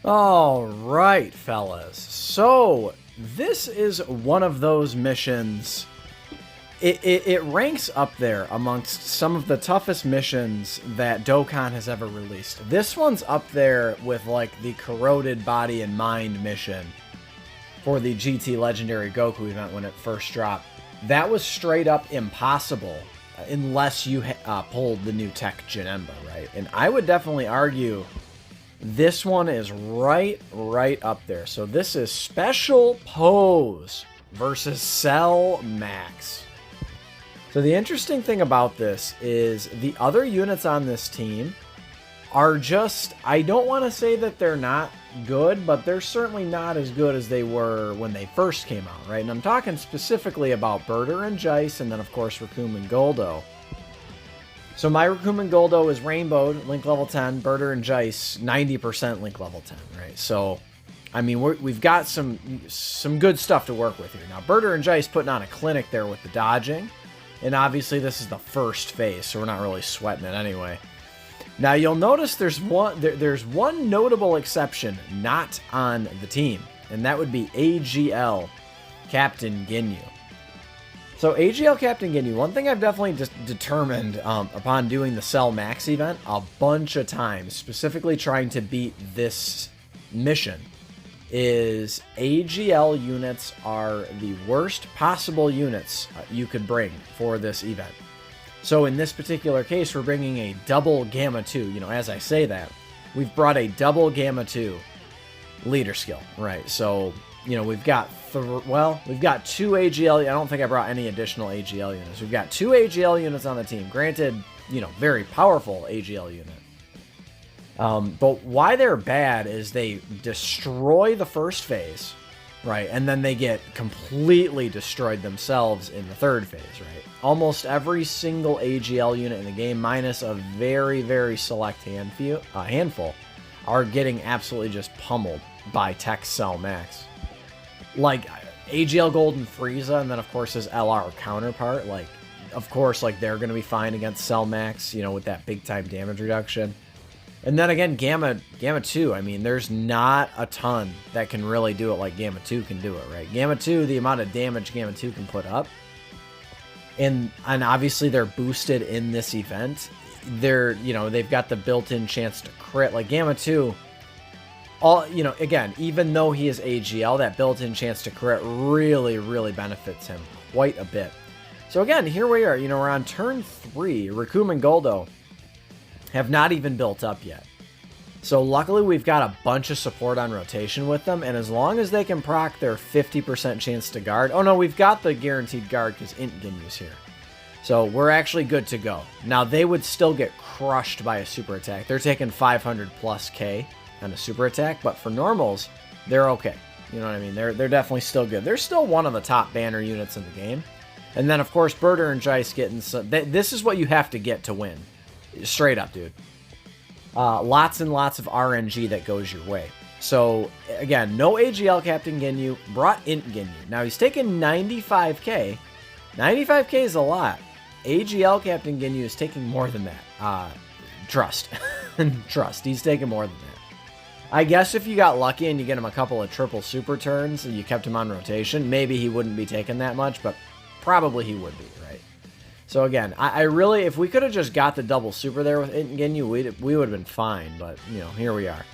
All right, fellas. So, this is one of those missions. It ranks up there amongst some of the toughest missions that Dokkan has ever released. This one's up there with, like, the Corroded Body and Mind mission for the GT Legendary Goku event when it first dropped. That was straight up impossible unless you pulled the new Tech Janemba, right? And I would definitely argue this one is right up there. So this is Special Pose versus Cell Max. So the interesting thing about this is the other units on this team are just, I don't want to say that they're not good, but they're certainly not as good as they were when they first came out, right? And I'm talking specifically about Birder and Jice, and then of course Raccoon and Goldo. So my Raccoon and Goldo is rainbowed, link level 10, Birder and Jice, 90% link level 10, right? So, I mean, we've got some good stuff to work with here. Now, Birder and Jice putting on a clinic there with the dodging, and obviously this is the first phase, so we're not really sweating it anyway. Now, you'll notice there's one notable exception not on the team, and that would be AGL Captain Ginyu. So AGL Captain Ginyu, one thing I've definitely just determined upon doing the Cell Max event a bunch of times, specifically trying to beat this mission, is AGL units are the worst possible units you could bring for this event. So in this particular case, we're bringing a double Gamma 2. You know, as I say that, we've brought a double Gamma 2 leader skill, right? So, you know, we've got we've got two AGL. I don't think I brought any additional AGL units. We've got two AGL units on the team. Granted, you know, very powerful AGL unit. But why they're bad is they destroy the first phase, right? And then they get completely destroyed themselves in the third phase, right? Almost every single AGL unit in the game, minus a very select handful, are getting absolutely just pummeled by Tech Cell Max. Like AGL Golden Frieza, and then of course his LR counterpart, like, of course, like, they're going to be fine against Cell Max, you know, with that big time damage reduction. And then again, Gamma 2, I mean, there's not a ton that can really do it like Gamma 2 can do it, right? Gamma 2, the amount of damage Gamma 2 can put up, and obviously they're boosted in this event. They're, you know, they've got the built-in chance to crit. Like Gamma 2, all, you know, again, even though he is AGL, that built-in chance to crit really benefits him quite a bit. So again, here we are, you know, we're on turn 3. Raccoon and Goldo have not even built up yet. So luckily we've got a bunch of support on rotation with them, and as long as they can proc their 50% chance to guard... Oh no, we've got the guaranteed guard because Int Ginyu's here. So we're actually good to go. Now they would still get crushed by a super attack. They're taking 500 plus K on a super attack, but for normals, they're okay. You know what I mean? They're definitely still good. They're still one of the top banner units in the game. And then of course Birder and Jice getting some... This is what you have to get to win. Straight up, dude. Lots and lots of RNG that goes your way. So, again, no AGL Captain Ginyu, brought Int Ginyu. Now, he's taking 95k. 95k is a lot. AGL Captain Ginyu is taking more than that. Trust. Trust. He's taking more than that. I guess if you got lucky and you get him a couple of triple super turns and you kept him on rotation, maybe he wouldn't be taking that much, but probably he would be, right? So again, I really, if we could have just got the double super there with Int Ginyu, we would have been fine, but, you know, here we are.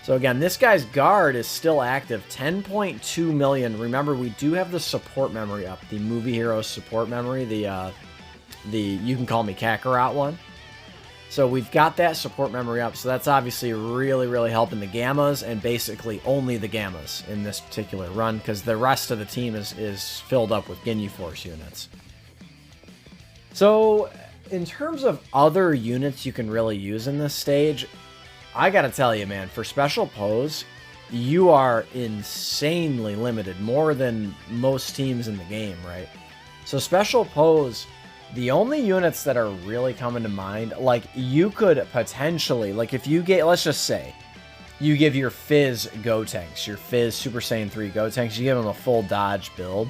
So again, this guy's guard is still active, 10.2 million. Remember, we do have the support memory up, the Movie Heroes support memory, the You Can Call Me Kakarot one. So we've got that support memory up, so that's obviously really helping the Gammas, and basically only the Gammas in this particular run, because the rest of the team is filled up with Ginyu Force units. So, in terms of other units you can really use in this stage, I gotta tell you, man, for Special Pose, you are insanely limited, more than most teams in the game, right? So Special Pose, the only units that are really coming to mind, like, you could potentially, like, if you get, let's just say, you give your Fizz Gotenks, your Fizz Super Saiyan 3 Gotenks, you give him a full dodge build,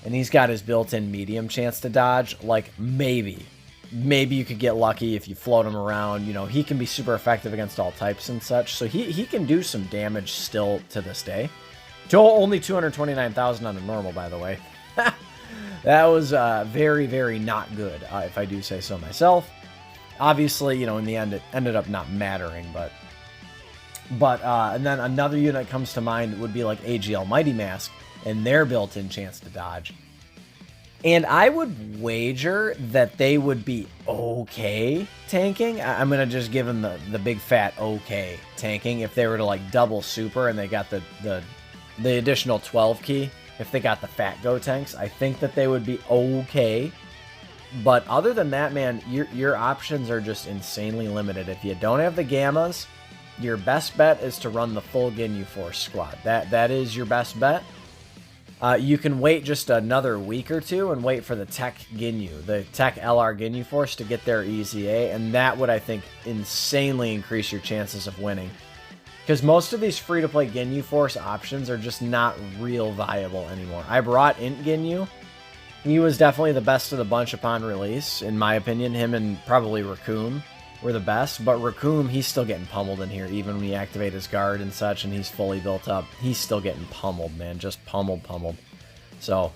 and he's got his built-in medium chance to dodge, like, maybe maybe you could get lucky if you float him around. You know, he can be super effective against all types and such. So he can do some damage still to this day. Only 229,000 on a normal, by the way. That was very, very not good, if I do say so myself. Obviously, you know, in the end, it ended up not mattering, but and then another unit that comes to mind would be like AGL Mighty Mask and their built-in chance to dodge. And I would wager that they would be okay tanking. I'm going to just give them the big fat okay tanking if they were to like double super and they got the additional 12 key. If they got the fat go tanks, I think that they would be okay. But other than that, man, your options are just insanely limited. If you don't have the Gammas, your best bet is to run the full Ginyu Force squad. That is your best bet. You can wait just another week or two and wait for the Tech Ginyu, the Tech LR Ginyu Force to get their EZA, and that would, I think, insanely increase your chances of winning. Because most of these free-to-play Ginyu Force options are just not real viable anymore. I brought Int Ginyu. He was definitely the best of the bunch upon release, in my opinion. Him and probably Raccoon were the best, but Raccoon, he's still getting pummeled in here, even when you activate his guard and such, and he's fully built up. He's still getting pummeled, man, just pummeled. So,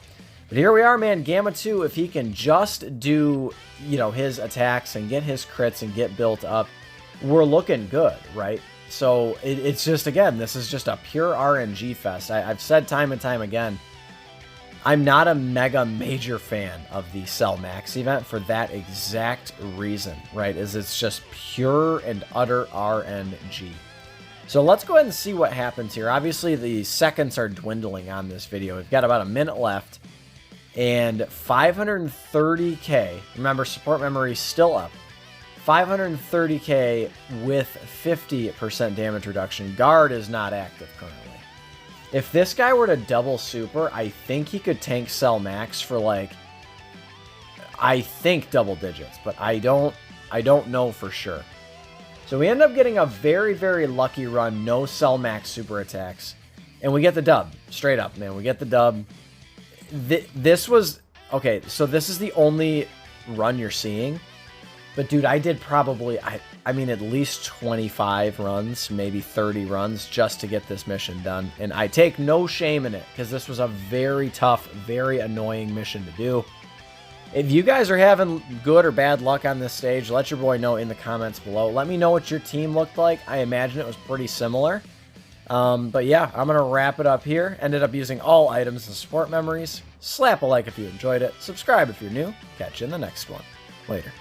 but here we are, man, Gamma 2, if he can just do, you know, his attacks and get his crits and get built up, we're looking good, right? So, it's just, again, this is just a pure RNG fest. I've said time and time again, I'm not a mega major fan of the Cell Max event for that exact reason, right? It's just pure and utter RNG. So let's go ahead and see what happens here. Obviously, the seconds are dwindling on this video. We've got about a minute left, and 530k. Remember, support memory is still up. 530k with 50% damage reduction. Guard is not active currently. If this guy were to double super, I think he could tank Cell Max for like, I think double digits, but I don't know for sure. So we end up getting a very, very lucky run, no Cell Max super attacks, and we get the dub, straight up, man. We get the dub. This was, okay, so this is the only run you're seeing, but dude, I did probably, I mean, at least 25 runs, maybe 30 runs just to get this mission done. And I take no shame in it because this was a very tough, very annoying mission to do. If you guys are having good or bad luck on this stage, let your boy know in the comments below. Let me know what your team looked like. I imagine it was pretty similar. But yeah, I'm going to wrap it up here. Ended up using all items and support memories. Slap a like if you enjoyed it. Subscribe if you're new. Catch you in the next one. Later.